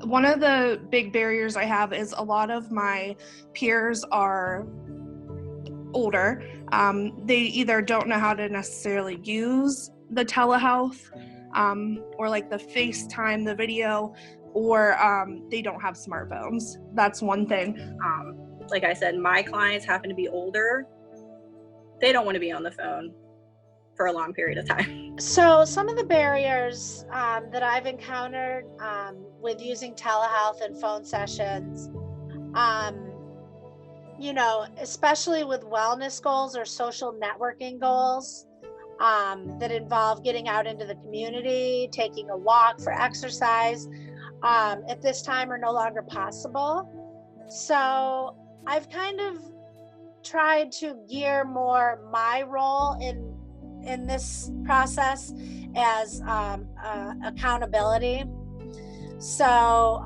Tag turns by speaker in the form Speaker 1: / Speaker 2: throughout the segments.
Speaker 1: One of the big barriers I have is a lot of my peers are older. They either don't know how to necessarily use the telehealth or like the FaceTime, the video, or they don't have smartphones. That's one thing.
Speaker 2: Like I said, my clients happen to be older. They don't want to be on the phone for a long period of time.
Speaker 3: So some of the barriers that I've encountered with using telehealth and phone sessions, especially with wellness goals or social networking goals that involve getting out into the community, taking a walk for exercise, at this time are no longer possible. So I've kind of tried to gear more my role in this process as accountability. So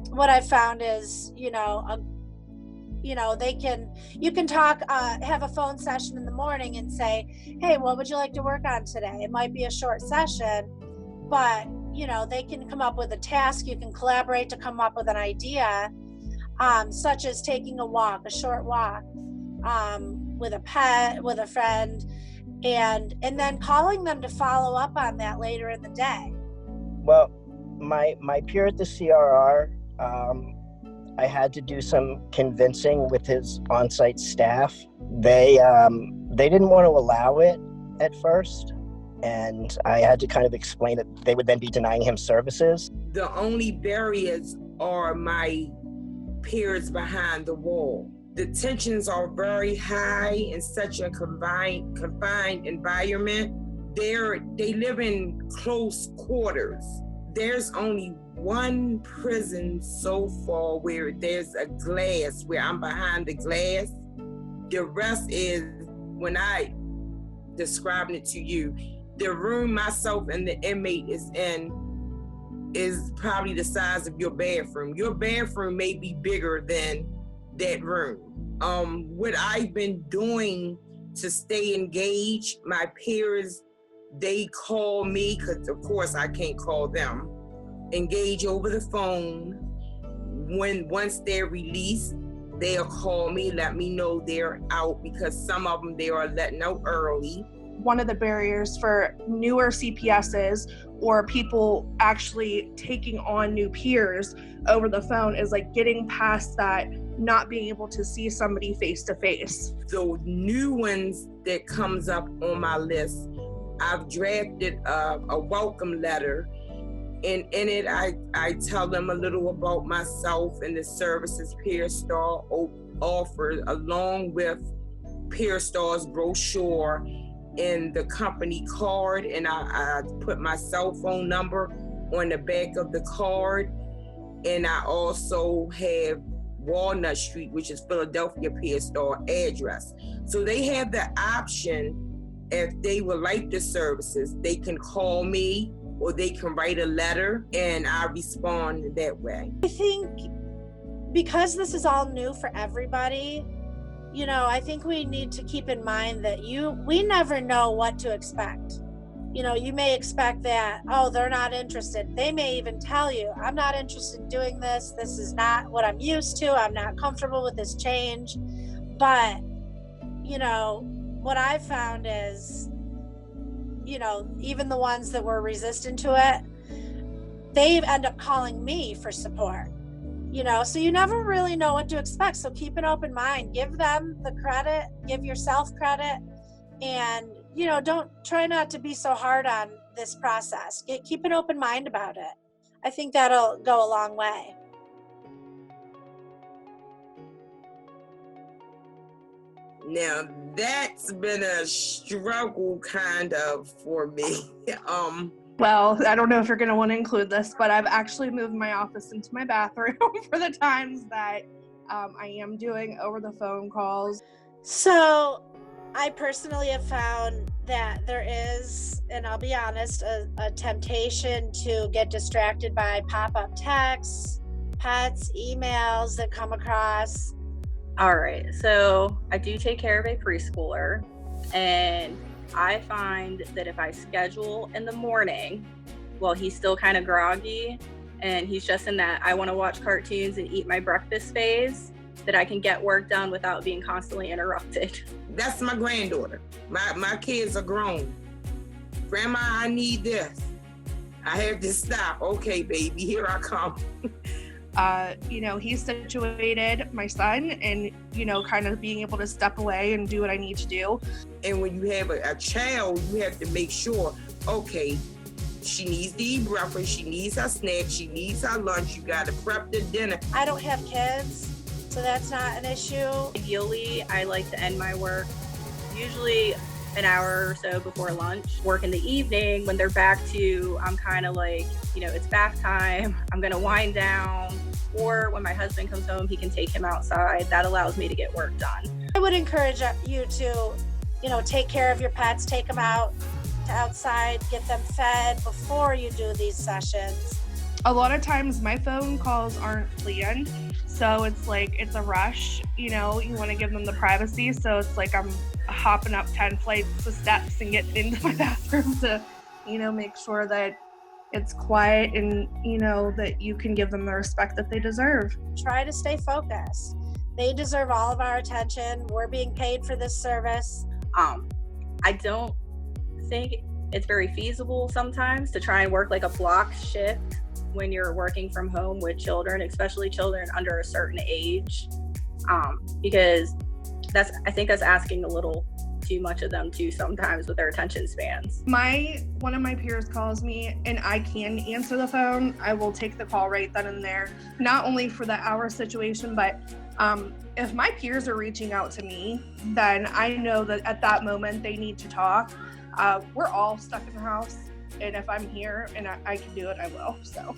Speaker 3: what I've found is, you can talk, have a phone session in the morning and say, hey, what would you like to work on today? It might be a short session, but they can come up with a task. You can collaborate to come up with an idea, such as taking a walk, a short walk, with a pet, with a friend, and then calling them to follow up on that later in the day.
Speaker 4: Well, my peer at the CRR, I had to do some convincing with his on-site staff. They didn't want to allow it at first, and I had to kind of explain that they would then be denying him services.
Speaker 5: The only barriers are my peers behind the wall. The tensions are very high in such a confined environment. They live in close quarters. There's only one prison so far where there's a glass, where I'm behind the glass. The rest is, when I describing it to you, the room myself and the inmate is in is probably the size of your bathroom. Your bathroom may be bigger than that room. What I've been doing to stay engaged, my peers, they call me, because of course I can't call them, engage over the phone. Once they're released, they'll call me, let me know they're out, because some of them they are letting out early.
Speaker 1: One of the barriers for newer CPSs or people actually taking on new peers over the phone is like getting past that, not being able to see somebody face to face.
Speaker 5: The new ones that comes up on my list, I've drafted a welcome letter, and in it I tell them a little about myself and the services Peer Star offers, along with Peer Star's brochure and the company card, and I put my cell phone number on the back of the card, and I also have Walnut Street, which is Philadelphia Peer Star address. So they have the option, if they would like the services, they can call me or they can write a letter, and I respond that way.
Speaker 3: I think because this is all new for everybody, I think we need to keep in mind that we never know what to expect. You may expect that, oh, they're not interested. They may even tell you, I'm not interested in doing this. This is not what I'm used to. I'm not comfortable with this change. But, what I've found is, even the ones that were resistant to it, they end up calling me for support. So you never really know what to expect. So keep an open mind, give them the credit, give yourself credit, and, don't try not to be so hard on this process. Keep an open mind about it. I think that'll go a long way.
Speaker 5: Now, that's been a struggle kind of for me.
Speaker 1: Well, I don't know if you're going to want to include this, but I've actually moved my office into my bathroom for the times that I am doing over the phone calls.
Speaker 3: So I personally have found that there is, and I'll be honest, a temptation to get distracted by pop-up texts, pets, emails that come across.
Speaker 2: All right, so I do take care of a preschooler, and I find that if I schedule in the morning, well, he's still kind of groggy, and he's just in that I want to watch cartoons and eat my breakfast phase, that I can get work done without being constantly interrupted.
Speaker 5: That's my granddaughter. My kids are grown. Grandma, I need this. I have to stop. Okay, baby, here I come.
Speaker 1: He's situated, my son, and, kind of being able to step away and do what I need to do.
Speaker 5: And when you have a child, you have to make sure, okay, she needs to eat breakfast, she needs her snack, she needs her lunch, you got to prep the dinner.
Speaker 3: I don't have kids, so that's not an issue.
Speaker 2: Ideally, I like to end my work usually an hour or so before lunch. Work in the evening when they're back to, I'm kind of like, it's bath time, I'm going to wind down. Or when my husband comes home, he can take him outside. That allows me to get work done.
Speaker 3: I would encourage you to, take care of your pets, take them out to outside, get them fed before you do these sessions.
Speaker 1: A lot of times my phone calls aren't planned, so it's like it's a rush. You want to give them the privacy, so it's like I'm hopping up 10 flights of steps and getting into my bathroom to, make sure that it's quiet and, that you can give them the respect that they deserve.
Speaker 3: Try to stay focused. They deserve all of our attention. We're being paid for this service.
Speaker 2: I don't think it's very feasible sometimes to try and work like a block shift when you're working from home with children, especially children under a certain age, because I think that's asking a little too much of them too sometimes with their attention spans.
Speaker 1: One of my peers calls me and I can answer the phone. I will take the call right then and there, not only for the hour situation, but if my peers are reaching out to me, then I know that at that moment they need to talk. We're all stuck in the house, and if I'm here and I can do it, I will. So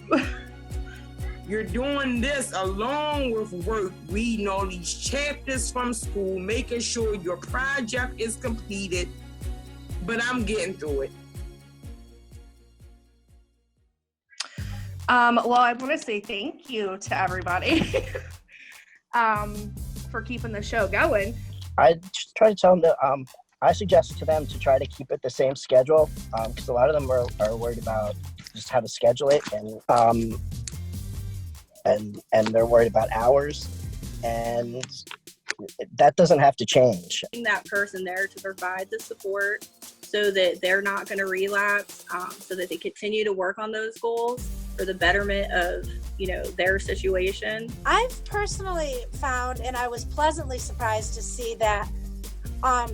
Speaker 5: You're doing this along with work, reading all these chapters from school, making sure your project is completed, but I'm getting through it.
Speaker 1: Well, I want to say thank you to everybody for keeping the show going.
Speaker 4: I just try to tell them that I suggested to them to try to keep it the same schedule, because a lot of them are worried about just how to schedule it, and they're worried about hours, and that doesn't have to change.
Speaker 2: That person there to provide the support so that they're not going to relapse, so that they continue to work on those goals for the betterment of their situation.
Speaker 3: I've personally found, and I was pleasantly surprised to see that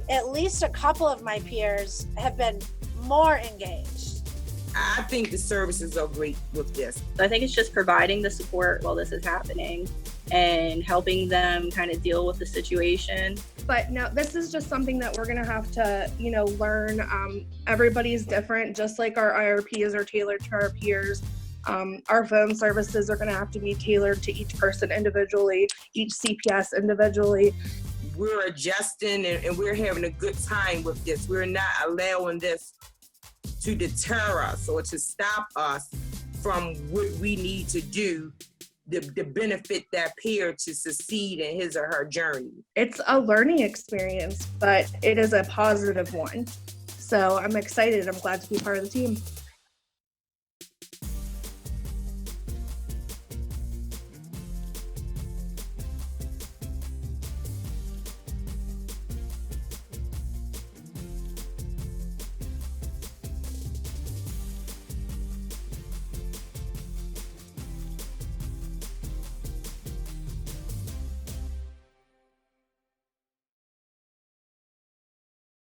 Speaker 3: at least a couple of my peers have been more engaged.
Speaker 5: I think the services are great with this.
Speaker 2: I think it's just providing the support while this is happening and helping them kind of deal with the situation.
Speaker 1: But no, this is just something that we're going to have to, learn. Everybody's different, just like our IRPs are tailored to our peers. Our phone services are going to have to be tailored to each person individually, each CPS individually.
Speaker 5: We're adjusting and we're having a good time with this. We're not allowing this to deter us or to stop us from what we need to do to benefit that peer to succeed in his or her journey.
Speaker 1: It's a learning experience, but it is a positive one. So I'm excited. I'm glad to be part of the team.